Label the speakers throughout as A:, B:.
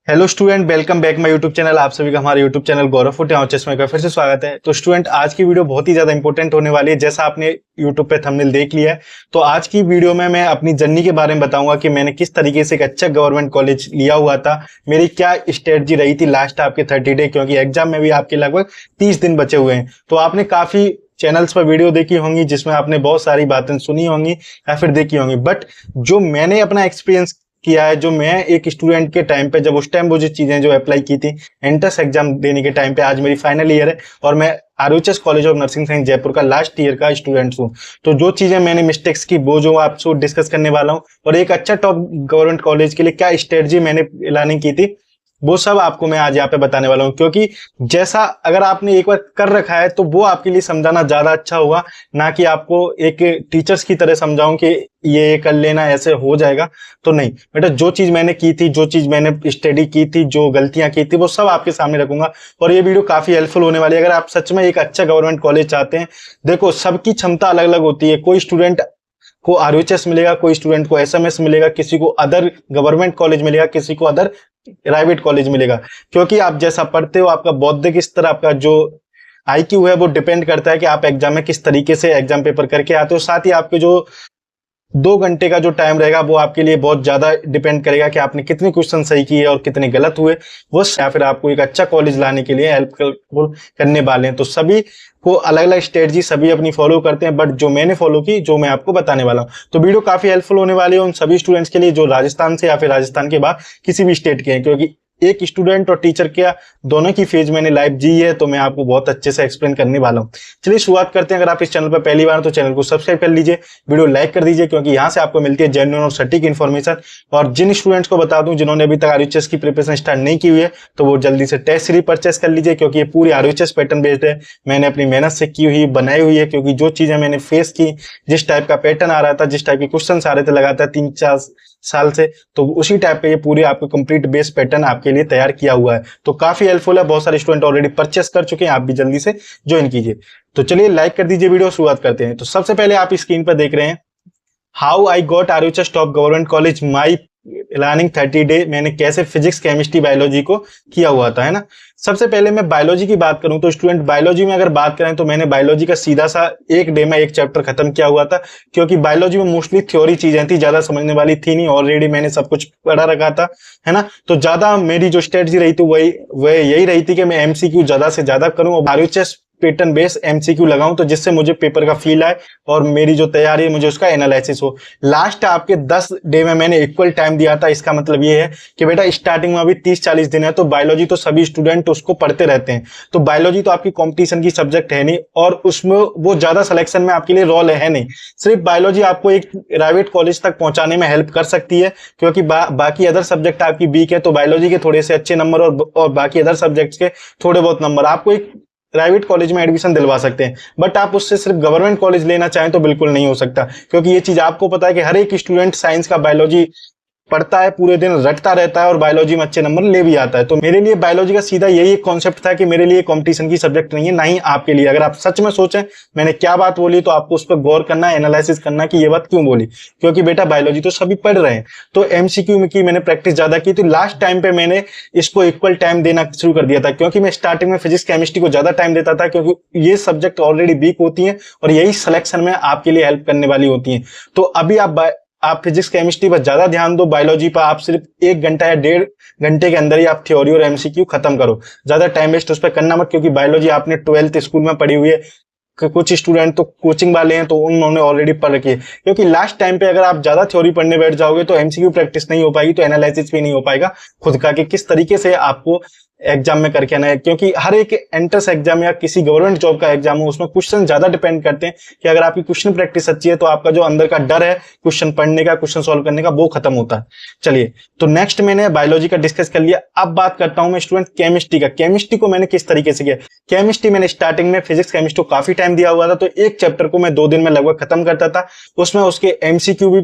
A: Hello student, welcome back my YouTube channel. आप सभी का हमारे यूट्यूब चैनल गौरव फुट चश्मे का फिर से स्वागत है। तो स्टूडेंट, आज की वीडियो बहुत ही ज्यादा इंपॉर्टेंट होने वाली है। जैसा आपने यूट्यूब पे थंबनेल देख लिया है, तो आज की वीडियो में मैं अपनी जर्नी के बारे में बताऊंगा कि मैंने किस तरीके से एक अच्छा गवर्नमेंट कॉलेज लिया हुआ था, मेरी क्या स्ट्रेटजी रही थी लास्ट आपके 30 डे, क्योंकि एग्जाम में भी आपके लगभग 30 दिन बचे हुए हैं। तो आपने काफी चैनल्स पर वीडियो देखी होंगी जिसमें आपने बहुत सारी बातें सुनी होंगी या फिर देखी होंगी, बट जो मैंने अपना एक्सपीरियंस किया है, जो मैं एक स्टूडेंट के टाइम पे, जब उस टाइम वो जो चीजें जो अप्लाई की थी एंट्रेंस एग्जाम देने के टाइम पे, आज मेरी फाइनल ईयर है और मैं RUHS college of nursing science Jaipur का लास्ट ईयर का स्टूडेंट हूँ। तो जो चीजें मैंने मिस्टेक्स की वो जो आपसे डिस्कस करने वाला हूँ, और एक अच्छा टॉप गवर्नमेंट कॉलेज के लिए क्या स्ट्रेटजी मैंने प्लानिंग की थी, वो सब आपको मैं आज यहाँ पे बताने वाला हूँ। क्योंकि जैसा अगर आपने एक बार कर रखा है तो वो आपके लिए समझाना ज्यादा अच्छा होगा, ना कि आपको एक टीचर्स की तरह समझाऊं कि ये कर लेना ऐसे हो जाएगा। तो नहीं बेटा, जो चीज मैंने की थी, जो चीज मैंने स्टडी की थी, जो गलतियां की थी, वो सब आपके सामने रखूंगा। और ये वीडियो काफी हेल्पफुल होने वाली है अगर आप सच में एक अच्छा गवर्नमेंट कॉलेज चाहते हैं। देखो, सबकी क्षमता अलग अलग होती है। कोई स्टूडेंट को आरयूएचएस मिलेगा, कोई स्टूडेंट को एसएमएस मिलेगा, किसी को अदर गवर्नमेंट कॉलेज मिलेगा, किसी को अदर प्राइवेट कॉलेज मिलेगा। क्योंकि आप जैसा पढ़ते हो, आपका बौद्धिक स्तर, आपका जो आईक्यू है, वो डिपेंड करता है कि आप एग्जाम में किस तरीके से एग्जाम पेपर करके आते हो। साथ ही आपके जो 2 घंटे का जो टाइम रहेगा वो आपके लिए बहुत ज्यादा डिपेंड करेगा कि आपने कितने क्वेश्चन सही किए और कितने गलत हुए, वो या फिर आपको एक अच्छा कॉलेज लाने के लिए हेल्पफुल करने वाले हैं। तो सभी को अलग अलग स्ट्रेटजी सभी अपनी फॉलो करते हैं, बट जो मैंने फॉलो की, जो मैं आपको बताने वाला हूँ, तो वीडियो काफी हेल्पफुल होने वाली है उन सभी स्टूडेंट्स के लिए जो राजस्थान से या फिर राजस्थान के बाद किसी भी स्टेट के हैं। क्योंकि एक स्टूडेंट और टीचर के दोनों की फेज मैंने लाइव जी है, तो मैं आपको बहुत अच्छे से एक्सप्लेन करने वाला हूं। चलिए शुरुआत करते हैं। अगर आप इस चैनल पर पहली बार तो चैनल को सब्सक्राइब कर लीजिए, वीडियो लाइक कर दीजिए, क्योंकि यहां से आपको मिलती है जेन्युइन और सटीक इन्फॉर्मेशन। और जिन स्टूडेंट्स को बता दूं जिन्होंने अभी तक आरयूएचएस की प्रिपरेशन स्टार्ट नहीं की हुई है, तो वो जल्दी से टेस्ट सीरीज परचेस कर लीजिए, क्योंकि ये पूरी आरयूएचएस पैटर्न बेस्ड है। मैंने अपनी मेहनत से की हुई बनाई हुई है, क्योंकि जो चीजें मैंने फेस की, जिस टाइप का पैटर्न आ रहा था, जिस टाइप के क्वेश्चन आ रहे थे लगातार 3-4 साल से, तो उसी टाइप पे ये पूरी आपको कंप्लीट बेस पैटर्न आपके लिए तैयार किया हुआ है। तो काफी हेल्पफुल है। बहुत सारे स्टूडेंट ऑलरेडी परचेस कर चुके हैं, आप भी जल्दी से ज्वाइन कीजिए। तो चलिए लाइक कर दीजिए वीडियो, शुरुआत करते हैं। तो सबसे पहले आप स्क्रीन पर देख रहे हैं how I got RUHS top government college my learning 30 day. मैंने कैसे फिजिक्स, केमिस्ट्री, बायोलॉजी को किया हुआ था, है ना। सबसे पहले मैं बायोलॉजी की बात करूं तो स्टूडेंट, बायोलॉजी में अगर बात करें तो मैंने बायोलॉजी का सीधा सा एक डे में एक चैप्टर खत्म किया हुआ था। क्योंकि बायोलॉजी में मोस्टली थ्योरी चीजें थी, ज्यादा समझने वाली थी नहीं, ऑलरेडी मैंने सब कुछ पढ़ा रखा था, है ना। तो ज्यादा मेरी जो स्ट्रेटजी रही थी वह यही रही थी कि मैं एमसीक्यू ज्यादा से ज्यादा करूं और आरयूएचएस पैटर्न बेस एमसीक्यू लगाऊं, तो जिससे मुझे पेपर का फील आए और मेरी जो तैयारी है मुझे उसका एनालिसिस हो। लास्ट आपके 10 डे में मैंने इक्वल टाइम दिया था। इसका मतलब ये है कि बेटा स्टार्टिंग में अभी 30-40 दिन है, तो बायोलॉजी तो सभी स्टूडेंट उसको पढ़ते रहते हैं। तो बायोलॉजी तो आपकी कंपटीशन की सब्जेक्ट है नहीं, और उसमें वो ज्यादा सिलेक्शन में आपके लिए रोल है नहीं। सिर्फ बायोलॉजी आपको एक प्राइवेट कॉलेज तक पहुंचाने में हेल्प कर सकती है, क्योंकि बाकी अदर सब्जेक्ट आपकी वीक है। तो बायोलॉजी के थोड़े से अच्छे नंबर और बाकी अदर सब्जेक्ट्स के थोड़े बहुत नंबर आपको एक प्राइवेट कॉलेज में एडमिशन दिलवा सकते हैं। बट आप उससे सिर्फ गवर्नमेंट कॉलेज लेना चाहें तो बिल्कुल नहीं हो सकता, क्योंकि ये चीज आपको पता है कि हर एक स्टूडेंट साइंस का बायोलॉजी पढ़ता है, पूरे दिन रटता रहता है और बायोलॉजी में अच्छे नंबर ले भी आता है। तो मेरे लिए बायोलॉजी का सीधा यही एक कॉन्सेप्ट था कि मेरे लिए कंपटीशन की सब्जेक्ट नहीं है, ना ही आपके लिए। अगर आप सच में सोचें मैंने क्या बात बोली, तो आपको उस पर गौर करना, एनालिसिस करना कि ये बात क्यों बोली। क्योंकि बेटा बायोलॉजी तो सभी पढ़ रहे हैं, तो एमसीक्यू की मैंने प्रैक्टिस ज्यादा की। तो लास्ट टाइम पे मैंने इसको इक्वल टाइम देना शुरू कर दिया था, क्योंकि मैं स्टार्टिंग में फिजिक्स, केमिस्ट्री को ज्यादा टाइम देता था, क्योंकि ये सब्जेक्ट ऑलरेडी वीक होती है और यही सिलेक्शन में आपके लिए हेल्प करने वाली होती है। तो अभी आप फिजिक्स, केमिस्ट्री पर ज्यादा ध्यान दो, बायोलॉजी पर आप सिर्फ 1 घंटा या 1.5 घंटे के अंदर ही आप थ्योरी और एमसीक्यू खत्म करो। ज्यादा टाइम वेस्ट उस पर करना मत, क्योंकि बायोलॉजी आपने 12th स्कूल में पढ़ी हुई है। कुछ स्टूडेंट तो कोचिंग वाले हैं तो उन्होंने ऑलरेडी पढ़ रखी है। क्योंकि लास्ट टाइम पे अगर आप ज्यादा थ्योरी पढ़ने बैठ जाओगे तो एमसीक्यू प्रैक्टिस नहीं हो पाएगी, तो एनालिसिस भी नहीं हो पाएगा खुद का कि किस तरीके से आपको एग्जाम में करके आना है। क्योंकि हर एक एंट्रेंस एग्जाम या किसी गवर्नमेंट जॉब का एग्जाम हो, उसमें क्वेश्चन ज्यादा डिपेंड करते हैं कि अगर आपकी क्वेश्चन प्रैक्टिस अच्छी है तो आपका जो अंदर का डर है क्वेश्चन पढ़ने का, क्वेश्चन सॉल्व करने का, वो खत्म होता है। चलिए, तो नेक्स्ट मैंने बायोलॉजी का डिस्कस कर लिया। अब बात करता हूं मैं स्टूडेंट केमिस्ट्री का। केमिस्ट्री को मैंने किस तरीके से किया। केमिस्ट्री मैंने स्टार्टिंग में फिजिक्स, केमिस्ट्री को काफी टाइम दिया हुआ था, तो एक चैप्टर को मैं 2 दिन में लगभग खत्म करता था। उसमें उसके एमसीक्यू भी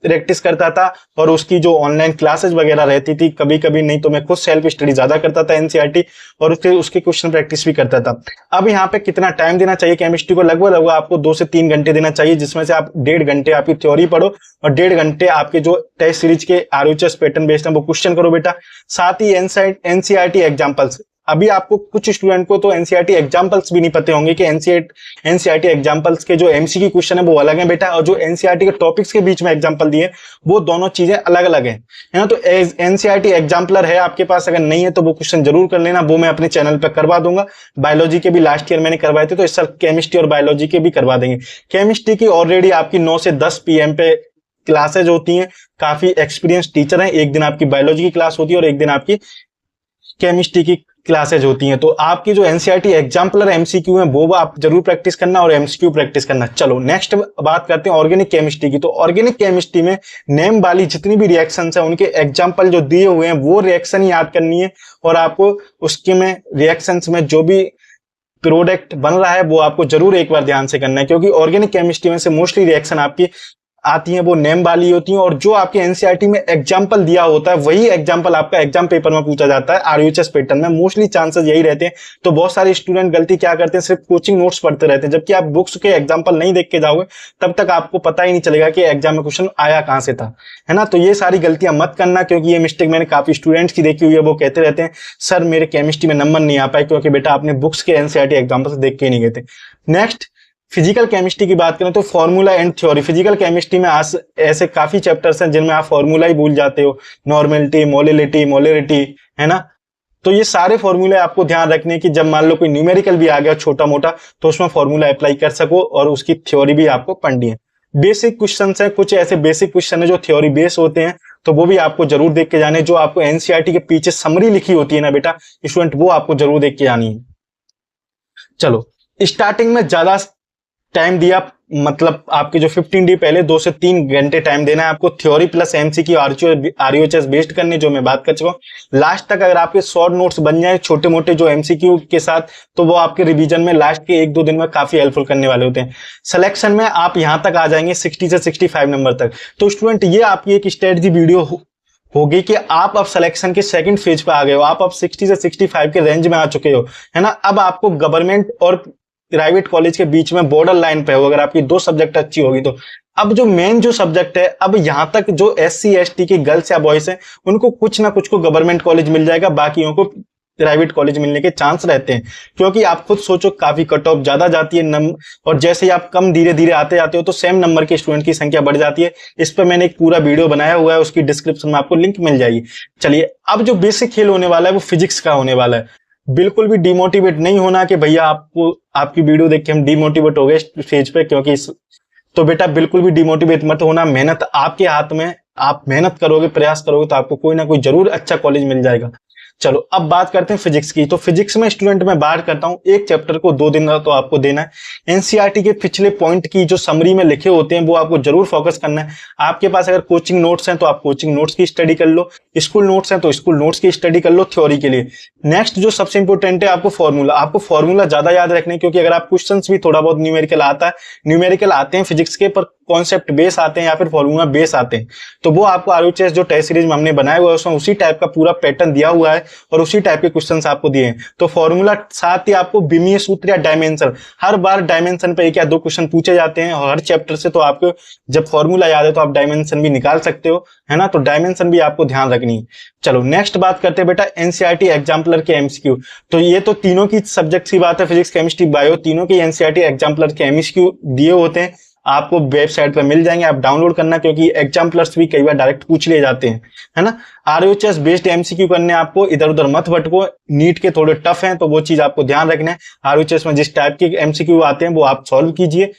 A: प्रैक्टिस करता था और उसकी जो ऑनलाइन क्लासेस वगैरह रहती थी कभी कभी, नहीं तो मैं खुद सेल्फ स्टडी ज्यादा करता था एनसीईआरटी और उसके क्वेश्चन प्रैक्टिस भी करता था। अब यहाँ पे कितना टाइम देना चाहिए केमिस्ट्री को, लगभग आपको 2 से 3 घंटे देना चाहिए, जिसमें से आप 1.5 घंटे आपकी थ्योरी पढ़ो और 1.5 घंटे आपके जो टेस्ट सीरीज के आरयूएचएस पैटर्न बेस्ड है वो क्वेश्चन करो बेटा। साथ ही एनसीईआरटी एग्जाम्पल्स, अभी आपको कुछ स्टूडेंट को तो एनसीईआरटी एग्जाम्पल्स भी नहीं पते होंगे कि एनसीईआरटी एग्जाम्पल्स के जो एमसीक्यू क्वेश्चन है वो अलग है बेटा, और जो एनसीईआरटी के टॉपिक्स के बीच में एग्जाम्पल दिए वो दोनों चीजें अलग अलग है ना। तो एनसीईआरटी एग्जाम्पलर है आपके पास, अगर नहीं है तो वो क्वेश्चन जरूर कर लेना, वो मैं अपने चैनल पर करवा दूंगा। बायोलॉजी के भी लास्ट ईयर मैंने करवाए थे, तो इस साल केमिस्ट्री और बायोलॉजी के भी करवा देंगे। केमिस्ट्री की ऑलरेडी आपकी 9 से 10 PM पे क्लासेज होती हैं, काफी एक्सपीरियंस टीचर हैं, एक दिन आपकी बायोलॉजी की क्लास होती है और एक दिन आपकी केमिस्ट्री की क्लासेज होती हैं। तो आपकी जो एनसीईआरटी एग्जाम्पलर एमसीक्यू है वो आप जरूर प्रैक्टिस करना और एमसीक्यू प्रैक्टिस करना। चलो नेक्स्ट बात करते हैं ऑर्गेनिक केमिस्ट्री की। तो ऑर्गेनिक केमिस्ट्री में नेम वाली जितनी भी रिएक्शंस है उनके एग्जाम्पल जो दिए हुए हैं वो रिएक्शन याद करनी है, और आपको उसके में रिएक्शंस में जो भी प्रोडक्ट बन रहा है वो आपको जरूर एक बार ध्यान से करना है, क्योंकि ऑर्गेनिक केमिस्ट्री में से मोस्टली रिएक्शन आपकी आती हैं वो नेम वाली होती हैं, और जो आपके एनसीईआरटी में एग्जाम्पल दिया होता है वही एग्जाम्पल आपका एग्जाम पेपर में पूछा जाता है आरयूएचएस पैटर्न में, मोस्टली चांसेस यही रहते हैं। तो बहुत सारे स्टूडेंट गलती क्या करते हैं, सिर्फ कोचिंग नोट्स पढ़ते रहते हैं, जबकि आप बुक्स के एग्जाम्पल नहीं देख के जाओगे तब तक आपको पता ही नहीं चलेगा कि एग्जाम में क्वेश्चन आया कहां से था, है ना। तो ये सारी गलतियां मत करना, क्योंकि ये मिस्टेक मैंने काफी स्टूडेंट्स की देखी हुई है। वो कहते रहते हैं सर मेरे केमिस्ट्री में नंबर नहीं आ पाए, क्योंकि बेटा आपने बुक्स के एनसीईआरटी एग्जाम्पल देख के नहीं गए थे। नेक्स्ट फिजिकल केमिस्ट्री की बात करें तो formula and theory. Physical chemistry में आज ऐसे काफी चैप्टर्स हैं जिनमें आप फॉर्मूला ही भूल जाते हो, नॉर्मेलिटी, मोलिलिटी, मोलरिटी, है ना। तो ये सारे फॉर्मूले आपको ध्यान रखने की, जब मान लो कोई न्यूमेरिकल भी आ गया छोटा मोटा तो उसमें फॉर्मूला अप्लाई कर सको, और उसकी थ्योरी भी आपको पढ़नी है। बेसिक क्वेश्चन है, कुछ ऐसे बेसिक क्वेश्चन है जो थ्योरी बेस होते हैं, तो वो भी आपको जरूर देख के जाने। जो आपको एनसीईआरटी के पीछे समरी लिखी होती है ना बेटा स्टूडेंट, वो आपको जरूर देख के जानी है। चलो स्टार्टिंग में ज्यादा टाइम दिया, मतलब आपके जो 15 डे पहले 2 से 3 घंटे टाइम देना है आपको theory plus MCQ RUHS based करने, जो मैं बात कर चुका हूं। लास्ट तक अगर आपके शॉर्ट नोट्स बन जाए छोटे मोटे जो एमसीक्यू के साथ, तो वो आपके रिवीजन में लास्ट के 1-2 दिन में काफी हेल्पफुल करने वाले होते हैं। सिलेक्शन में आप यहां तक आ जाएंगे 60 से 65 नंबर तक। तो स्टूडेंट ये आपकी एक स्ट्रेटजी वीडियो होगी कि आप अब सिलेक्शन के सेकंड फेज पे आ गए हो, आप अब 60 से 65 के रेंज में आ चुके हो, है ना। अब आपको गवर्नमेंट और प्राइवेट कॉलेज के बीच में बॉर्डर लाइन पे हो, अगर आपकी 2 सब्जेक्ट अच्छी होगी तो। अब जो मेन जो सब्जेक्ट है, अब यहां तक जो एससी एसटी के गर्ल्स या बॉयज हैं उनको कुछ ना कुछ को गवर्नमेंट कॉलेज मिल जाएगा, बाकियों को प्राइवेट कॉलेज मिलने के चांस रहते हैं। क्योंकि आप खुद सोचो काफी कट ऑफ ज्यादा जाती है और जैसे ही आप कम धीरे धीरे आते जाते हो तो सेम नंबर के स्टूडेंट की संख्या बढ़ जाती है। इस पर मैंने एक पूरा वीडियो बनाया हुआ है, उसकी डिस्क्रिप्शन में आपको लिंक मिल जाएगी। चलिए अब जो बेसिक खेल होने वाला है वो फिजिक्स का होने वाला है। बिल्कुल भी डिमोटिवेट नहीं होना कि भैया आपको आपकी वीडियो देख के हम डिमोटिवेट हो गए स्टेज पे, क्योंकि तो बेटा बिल्कुल भी डिमोटिवेट मत होना। मेहनत आपके हाथ में, आप मेहनत करोगे, प्रयास करोगे तो आपको कोई ना कोई जरूर अच्छा कॉलेज मिल जाएगा। चलो अब बात करते हैं फिजिक्स की। तो फिजिक्स में स्टूडेंट मैं बात करता हूं, एक चैप्टर को 2 दिन तो आपको देना है। एनसीईआरटी के पिछले पॉइंट की जो समरी में लिखे होते हैं वो आपको जरूर फोकस करना है। आपके पास अगर कोचिंग नोट्स हैं तो आप कोचिंग नोट्स की स्टडी कर लो, स्कूल नोट्स हैं तो स्कूल नोट्स की स्टडी कर लो थ्योरी के लिए। नेक्स्ट जो सबसे इंपॉर्टेंट है आपको फॉर्मूला ज्यादा याद रखने, क्योंकि अगर आप क्वेश्चन भी थोड़ा बहुत न्यूमेरिकल आते हैं फिजिक्स के, पर कॉन्सेप्ट बेस आते हैं या फिर फॉर्मूला बेस आते हैं, तो वो आपको आरयूएचएस जो टेस्ट सीरीज में हमने बनाया हुआ है उसमें उसी टाइप का पूरा पैटर्न दिया हुआ है और उसी टाइप के क्वेश्चंस आपको दिए हैं। तो फॉर्मूला साथ ही आपको विमीय सूत्र या डायमेंशन, हर बार डायमेंशन पे 1 या 2 क्वेश्चन पूछे जाते हैं हर चैप्टर से, तो आपको जब फॉर्मूला याद है तो आप डायमेंशन भी निकाल सकते हो, है ना। तो डायमेंशन भी आपको ध्यान रखनी है। चलो नेक्स्ट बात करते हैं बेटा एनसीईआरटी एग्जाम्पलर के एमसीक्यू। तो ये तो तीनों की सब्जेक्ट की बात है, फिजिक्स केमिस्ट्री बायो, तीनों के एनसीईआरटी एग्जाम्पलर के एमसीक्यू दिए होते हैं, आपको वेबसाइट पर मिल जाएंगे, आप डाउनलोड करना, क्योंकि एग्जाम्पलर्स भी कई बार डायरेक्ट पूछ लिए जाते हैं, है ना। आरयूएचएस बेस्ड एमसीक्यू करने आपको, इधर उधर मत भटको, नीट के थोड़े टफ हैं तो वो चीज आपको ध्यान रखना है। आरयूएचएस में जिस टाइप के एमसीक्यू आते हैं वो आप सॉल्व कीजिए,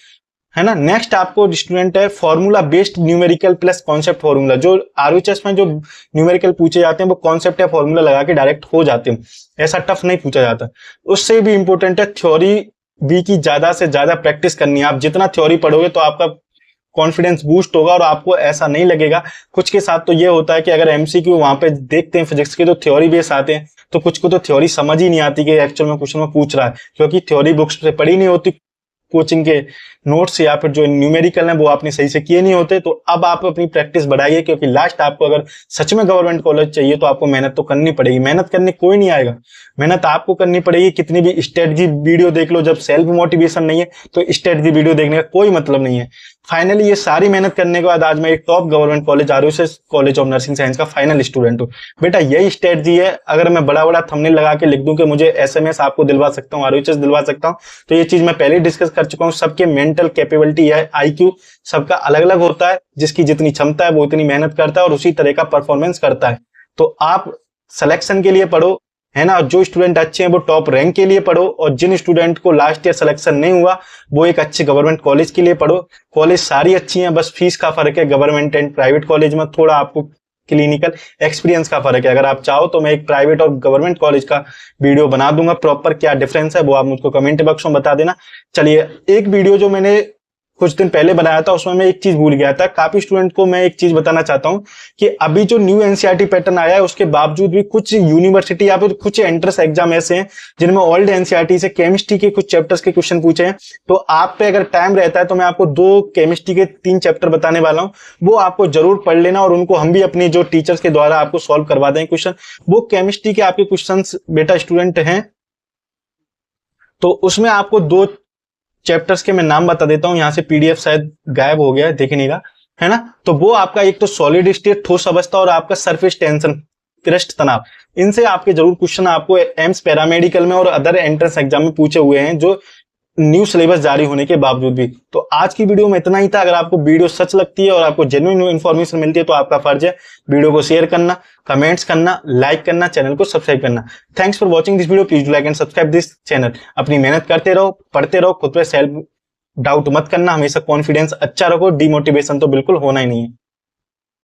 A: है ना। नेक्स्ट आपको स्टूडेंट है formula based numerical plus concept formula. जो आरयूएचएस में जो न्यूमेरिकल पूछे जाते हैं वो कॉन्सेप्ट या फॉर्मूला लगा के डायरेक्ट हो जाते हैं, ऐसा टफ नहीं पूछा जाता। उससे भी इंपॉर्टेंट है थ्योरी भी की ज्यादा से ज्यादा प्रैक्टिस करनी है। आप जितना थ्योरी पढ़ोगे तो आपका कॉन्फिडेंस बूस्ट होगा और आपको ऐसा नहीं लगेगा। कुछ के साथ तो ये होता है कि अगर एमसीक्यू वहां पे देखते हैं फिजिक्स के तो थ्योरी बेस आते हैं, तो कुछ को तो थ्योरी समझ ही नहीं आती कि एक्चुअल में क्वेश्चन में पूछ रहा है, क्योंकि थ्योरी बुक्स से पढ़ी नहीं होती, कोचिंग के नोट्स या फिर जो न्यूमेरिकल है वो आपने सही से किए नहीं होते। तो अब आप अपनी प्रैक्टिस बढ़ाइए, क्योंकि लास्ट आपको अगर सच में गवर्नमेंट कॉलेज चाहिए तो आपको मेहनत तो करनी पड़ेगी। मेहनत करने कोई नहीं आएगा, मेहनत आपको करनी पड़ेगी। कितनी भी स्ट्रेटजी वीडियो देख लो, जब सेल्फ मोटिवेशन नहीं है तो स्ट्रेटजी वीडियो देखने का कोई मतलब नहीं है। फाइनली ये सारी मेहनत करने के बाद आज मैं एक top government college RUS college of nursing science का फाइनल स्टूडेंट हूँ। बेटा यही स्ट्रेटजी है। अगर मैं बड़ा बड़ा थंबनेल लगा के लिख दूं कि मुझे एसएमएस आपको दिलवा सकता हूँ, आरयूएस दिलवा सकता हूँ, तो ये चीज मैं पहले डिस्कस कर चुका हूँ। सबके मेंटल कैपेबिलिटी है, आईक्यू सबका अलग अलग होता है। जिसकी जितनी क्षमता है वो उतनी मेहनत करता है और उसी तरह का परफॉर्मेंस करता है। तो आप सिलेक्शन के लिए पढ़ो, है ना। जो स्टूडेंट अच्छे हैं वो टॉप रैंक के लिए पढ़ो, और जिन स्टूडेंट को लास्ट ईयर सिलेक्शन नहीं हुआ वो एक अच्छे गवर्नमेंट कॉलेज के लिए पढ़ो। कॉलेज सारी अच्छी हैं, बस फीस का फर्क है। गवर्नमेंट एंड प्राइवेट कॉलेज में थोड़ा आपको क्लिनिकल एक्सपीरियंस का फर्क है। अगर आप चाहो तो मैं एक प्राइवेट और गवर्नमेंट कॉलेज का वीडियो बना दूंगा, प्रॉपर क्या डिफरेंस है वो आप मुझको कमेंट बॉक्स में बता देना। चलिए, एक वीडियो जो मैंने कुछ दिन पहले बनाया था उसमें मैं एक चीज भूल गया था। काफी स्टूडेंट को मैं एक चीज बताना चाहता हूं कि अभी जो न्यू एनसीईआरटी पैटर्न आया है उसके बावजूद भी कुछ यूनिवर्सिटी या फिर कुछ एंट्रेंस एग्जाम ऐसे हैं जिनमें ओल्ड एनसीईआरटी से केमिस्ट्री के कुछ चैप्टर्स के क्वेश्चन पूछे हैं। तो आप पे अगर टाइम रहता है तो मैं आपको 2 केमिस्ट्री के 3 चैप्टर बताने वाला हूं, वो आपको जरूर पढ़ लेना, और उनको हम भी अपने जो टीचर्स के द्वारा आपको सॉल्व करवा देंगे क्वेश्चन। वो केमिस्ट्री के आपके क्वेश्चन बेटा स्टूडेंट हैं, तो उसमें आपको 2 चैप्टर्स के मैं नाम बता देता हूं। यहां से पीडीएफ शायद गायब हो गया है, देखिएगा, है ना। तो वो आपका एक तो सॉलिड स्टेट ठोस अवस्था और आपका सरफेस टेंशन पृष्ठ तनाव, इनसे आपके जरूर क्वेश्चन आपको एम्स पैरामेडिकल में और अदर एंट्रेंस एग्जाम में पूछे हुए हैं, जो न्यू सिलेबस जारी होने के बावजूद भी। तो आज की वीडियो में इतना ही था। अगर आपको वीडियो सच लगती है और आपको जेन्युइन इन्फॉर्मेशन मिलती है तो आपका फर्ज है वीडियो को शेयर करना, कमेंट्स करना, लाइक करना, चैनल को सब्सक्राइब करना। Thanks for watching this video. Please do like and subscribe this channel. अपनी मेहनत करते रहो, पढ़ते रहो, खुद पे सेल्फ डाउट मत करना, हमेशा कॉन्फिडेंस अच्छा रखो, डिमोटिवेशन तो बिल्कुल होना ही नहीं है।